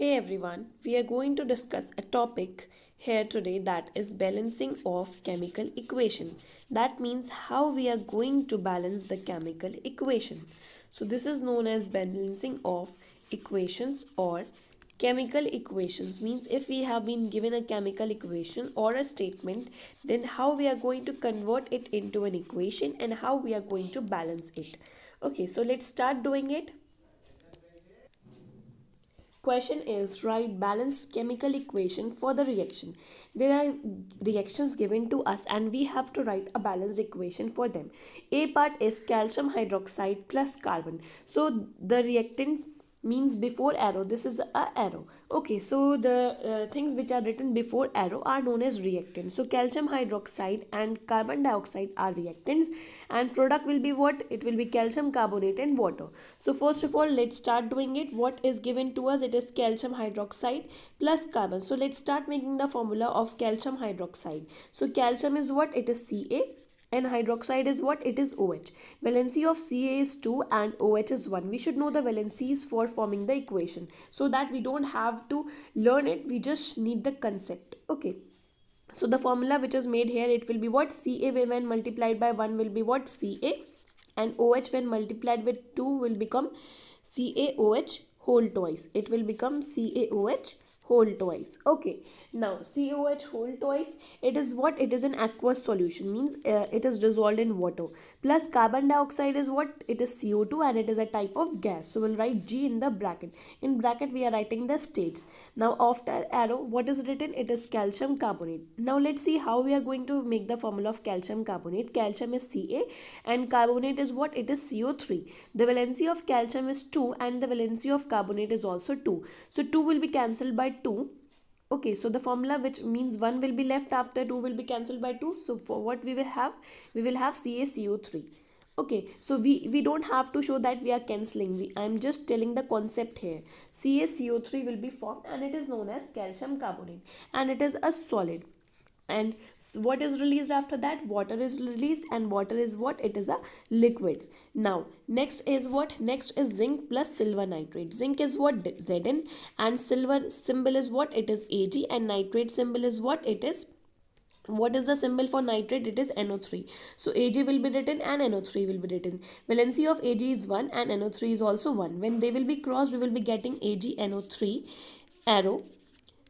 Hey everyone, we are going to discuss a topic here today that is balancing of chemical equation. That means how we are going to balance the chemical equation. So this is known as balancing of equations or chemical equations. Means if we have been given a chemical equation or a statement, then how we are going to convert it into an equation and how we are going to balance it. Okay, so let's start doing it. Question is write balanced chemical equation for the reaction. There are reactions given to us and we have to write a balanced equation for them. A part is calcium hydroxide plus carbon. So the reactants means before arrow, this is a arrow. Okay, so the things which are written before arrow are known as reactants. So calcium hydroxide and carbon dioxide are reactants, and product will be what? It will be calcium carbonate and water. So first of all, let's start doing it. What is given to us? It is calcium hydroxide plus carbon. So let's start making the formula of calcium hydroxide. So calcium is what? It is Ca, and hydroxide is what? It is OH. Valency of Ca is 2 and OH is 1. We should know the valencies for forming the equation, so that we don't have to learn it, we just need the concept. Okay, so the formula which is made here, it will be what? Ca when multiplied by 1 will be what? Ca, and OH when multiplied with 2 will become CaOH whole twice. It will become CaOH whole twice. Okay, now CaOH whole twice, it is what? It is an aqueous solution, means it is dissolved in water. Plus carbon dioxide is what? It is CO2 and it is a type of gas. So we'll write G in the bracket. In bracket we are writing the states. Now after arrow, what is written? It is calcium carbonate. Now let's see how we are going to make the formula of calcium carbonate. Calcium is Ca and carbonate is what? It is CO3. The valency of calcium is 2 and the valency of carbonate is also 2. So 2 will be cancelled by 2. Okay, so the formula, which means 1 will be left after 2 will be cancelled by 2. So for what we will have? We will have CaCO3. Okay, so we don't have to show that we are cancelling. I am just telling the concept here. CaCO3 will be formed and it is known as calcium carbonate, and it is a solid. And what is released after that? Water is released, and water is what? It is a liquid. Now next is what? Next is zinc plus silver nitrate. Zinc is what? Zn, and silver symbol is what? It is Ag, and nitrate symbol is what? It is, what is the symbol for nitrate? It is NO3. So Ag will be written and NO3 will be written. Valency of Ag is 1 and NO3 is also 1. When they will be crossed, we will be getting AgNO3 arrow.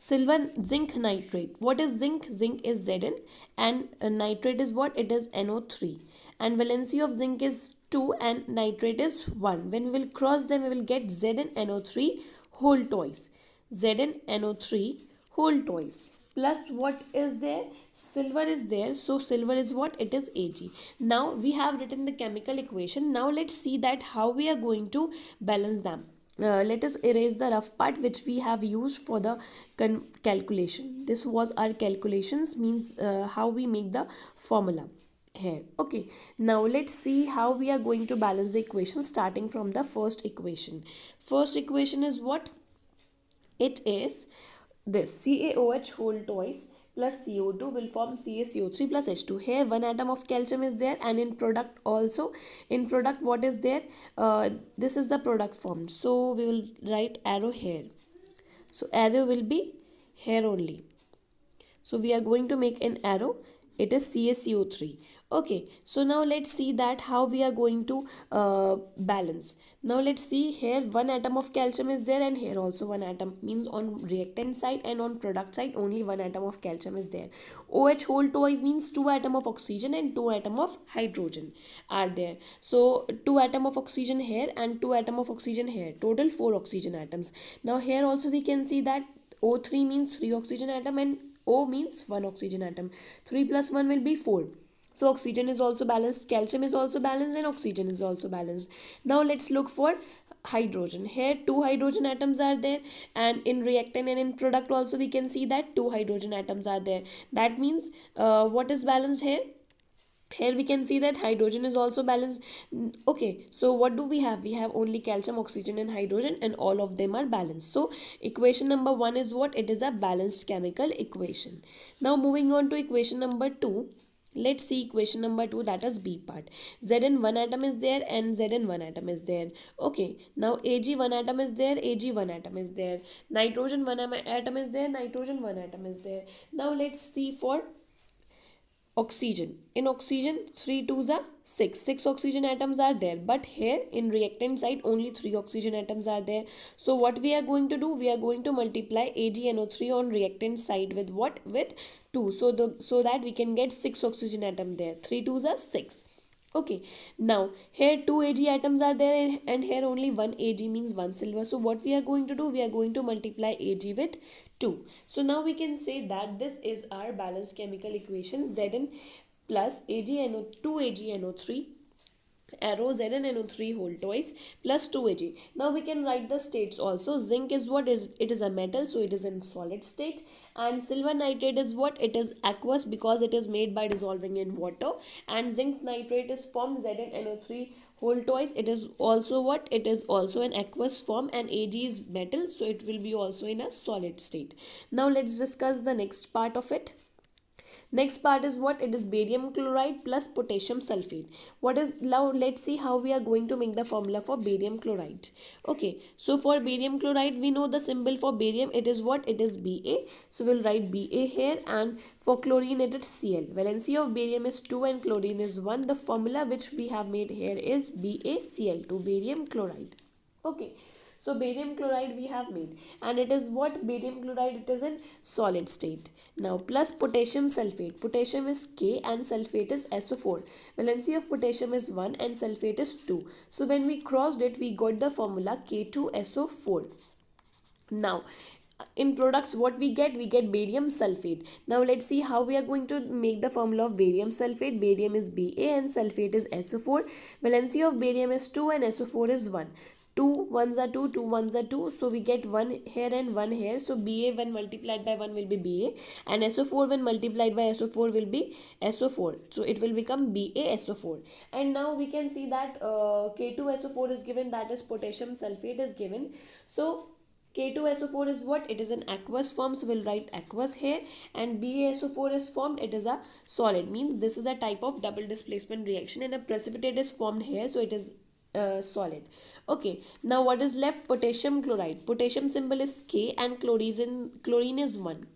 Silver zinc nitrate. What is zinc? Zinc is Zn, and nitrate is what? It is NO3. And valency of zinc is 2 and nitrate is 1. When we will cross them, we will get ZnNO3 whole twice. ZnNO3 whole twice. Plus what is there? Silver is there. So silver is what? It is Ag. Now we have written the chemical equation. Now let's see that how we are going to balance them. Let us erase the rough part which we have used for the calculation. This was our calculations, means how we make the formula here. Okay, now let's see how we are going to balance the equation, starting from the first equation. First equation is what? It is this: CaOH whole twice plus CO2 will form CaCO3 plus H2. Here one atom of calcium is there, and in product also. In product, what is there? This is the product formed. So we will write arrow here. So arrow will be here only. So we are going to make an arrow. It is CaCO3. Okay, so now let's see that how we are going to balance. Now let's see, here one atom of calcium is there and here also one atom, means on reactant side and on product side only one atom of calcium is there. OH whole twice means 2 atom of oxygen and 2 atom of hydrogen are there. So 2 atom of oxygen here and 2 atom of oxygen here, total 4 oxygen atoms. Now here also we can see that O3 means 3 oxygen atom and O means 1 oxygen atom. 3 plus 1 will be 4. So oxygen is also balanced, calcium is also balanced, and oxygen is also balanced. Now let's look for hydrogen. Here 2 hydrogen atoms are there, and in reactant and in product also we can see that 2 hydrogen atoms are there. That means what is balanced here? Here we can see that hydrogen is also balanced. Okay, so what do we have? We have only calcium, oxygen and hydrogen, and all of them are balanced. So equation number 1 is what? It is a balanced chemical equation. Now moving on to equation number 2. Let's see equation number 2, that is B part. Zn one atom is there and Zn one atom is there. Okay, now Ag one atom is there, Ag one atom is there. Nitrogen one atom is there, nitrogen one atom is there. Now let's see for oxygen. In oxygen, 3 twos are 6. 6 oxygen atoms are there. But here in reactant side, only 3 oxygen atoms are there. So what we are going to do? We are going to multiply AgNO3 on reactant side with what? With 2. So that we can get 6 oxygen atom there. 3 twos are 6. Okay, now here 2 Ag atoms are there and here only 1 Ag means 1 silver. So what we are going to do? We are going to multiply Ag with 2. So now we can say that this is our balanced chemical equation, Zn plus AgNO 2 AgNO3 arrow ZnNO3 whole twice plus 2 Ag. Now we can write the states also. Zinc is what? Is it is a metal, so it is in solid state. And silver nitrate is what? It is aqueous because it is made by dissolving in water. And zinc nitrate is formed ZnNO3 whole twice. It is also what? It is also an aqueous form, and Ag is metal, so it will be also in a solid state. Now let's discuss the next part of it. Next part is what? It is barium chloride plus potassium sulfate. What is, now let's see how we are going to make the formula for barium chloride. Okay, so for barium chloride, we know the symbol for barium. It is what? It is Ba. So we'll write Ba here, and for chlorine it is Cl. Valency of barium is 2 and chlorine is 1. The formula which we have made here is BaCl2, barium chloride. Okay. So barium chloride we have made, and it is what? Barium chloride, it is in solid state. Now plus potassium sulfate. Potassium is K and sulfate is SO4. Valency of potassium is 1 and sulfate is 2. So when we crossed it, we got the formula K2SO4. Now in products, what we get? We get barium sulfate. Now let's see how we are going to make the formula of barium sulfate. Barium is Ba and sulfate is SO4. Valency of barium is 2 and SO4 is 1. 2 ones are 2, 2 ones are 2, so we get 1 here and 1 here. So Ba when multiplied by 1 will be Ba, and SO4 when multiplied by SO4 will be SO4. So it will become BaSO4. And now we can see that K2SO4 is given, that is potassium sulfate is given. So K2SO4 is what? It is an aqueous form, so we'll write aqueous here. And BaSO4 is formed, it is a solid, means this is a type of double displacement reaction, and a precipitate is formed here, so it is solid. Okay, now what is left? Potassium chloride. Potassium symbol is K and chlorine is 1,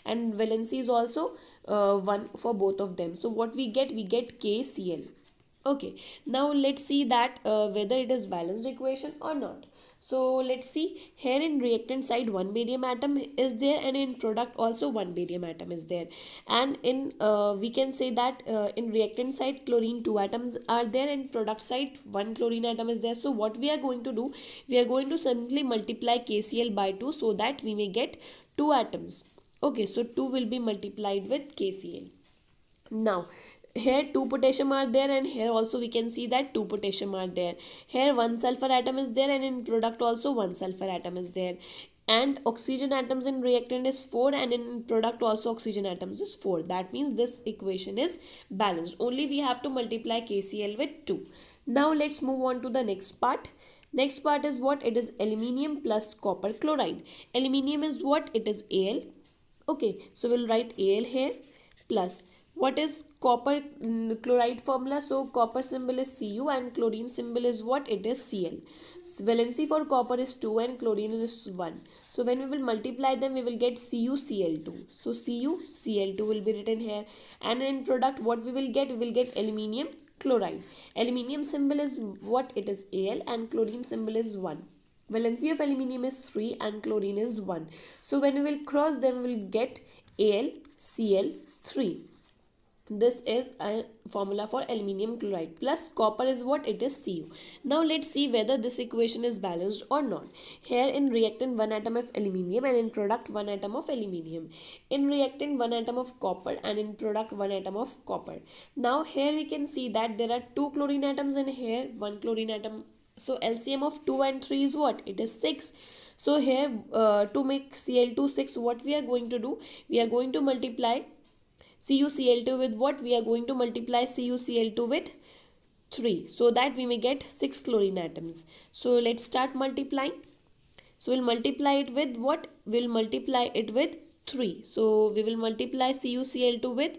and valency is also 1 for both of them. So what we get? We get KCl. Okay, now let's see that whether it is balanced equation or not. So let's see, here in reactant side 1 barium atom is there, and in product also 1 barium atom is there. And in we can say that in reactant side chlorine 2 atoms are there, and product side 1 chlorine atom is there. So what we are going to do? We are going to simply multiply KCl by 2 so that we may get 2 atoms. Okay, so 2 will be multiplied with KCl. Now here 2 potassium are there, and here also we can see that 2 potassium are there. Here 1 sulfur atom is there, and in product also 1 sulfur atom is there. And oxygen atoms in reactant is 4, and in product also oxygen atoms is 4. That means this equation is balanced. Only we have to multiply KCl with 2. Now let's move on to the next part. Next part is what? It is aluminium plus copper chloride. Aluminium is what? It is Al. Okay, so we'll write Al here plus what is copper chloride formula? So copper symbol is Cu and chlorine symbol is what? It is Cl. Valency for copper is 2 and chlorine is 1. So when we will multiply them, we will get CuCl2. So CuCl2 will be written here. And in product, what we will get? We will get aluminium chloride. Aluminium symbol is what? It is Al, and chlorine symbol is 1. Valency of aluminium is 3 and chlorine is 1. So when we will cross them, we will get AlCl3. This is a formula for aluminium chloride. Plus copper is what? It is Cu. Now let's see whether this equation is balanced or not. Here in reactant 1 atom of aluminium, and in product 1 atom of aluminium. In reactant 1 atom of copper, and in product 1 atom of copper. Now here we can see that there are 2 chlorine atoms in here, 1 chlorine atom. So LCM of 2 and 3 is what? It is 6. So here to make Cl2 6, what we are going to do? We are going to multiply CuCl2 with what? We are going to multiply CuCl2 with 3, so that we may get 6 chlorine atoms. So let's start multiplying. So we'll multiply it with what? We'll multiply it with 3. So we will multiply CuCl2 with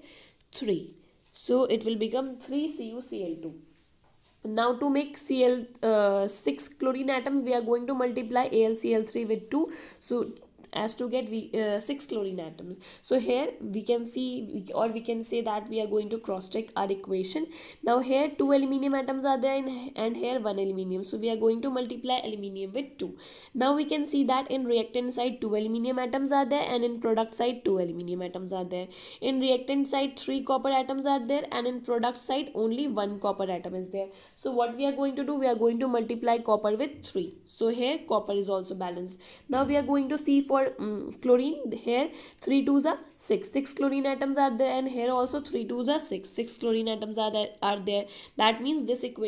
3. So it will become 3CuCl2. Now to make Cl 6 chlorine atoms, we are going to multiply AlCl3 with 2, so as to get 6 chlorine atoms. So here we can see, or we can say that we are going to cross check our equation. Now here 2 aluminium atoms are there and here 1 aluminium, so we are going to multiply aluminium with 2. Now we can see that in reactant side 2 aluminium atoms are there and in product side 2 aluminium atoms are there. In reactant side 3 copper atoms are there and in product side only 1 copper atom is there. So what we are going to do, we are going to multiply copper with 3. So here copper is also balanced. Now we are going to see for chlorine. Here 3 twos are 6. 6 chlorine atoms are there and here also 3 twos are 6. 6 chlorine atoms are there. That means this equation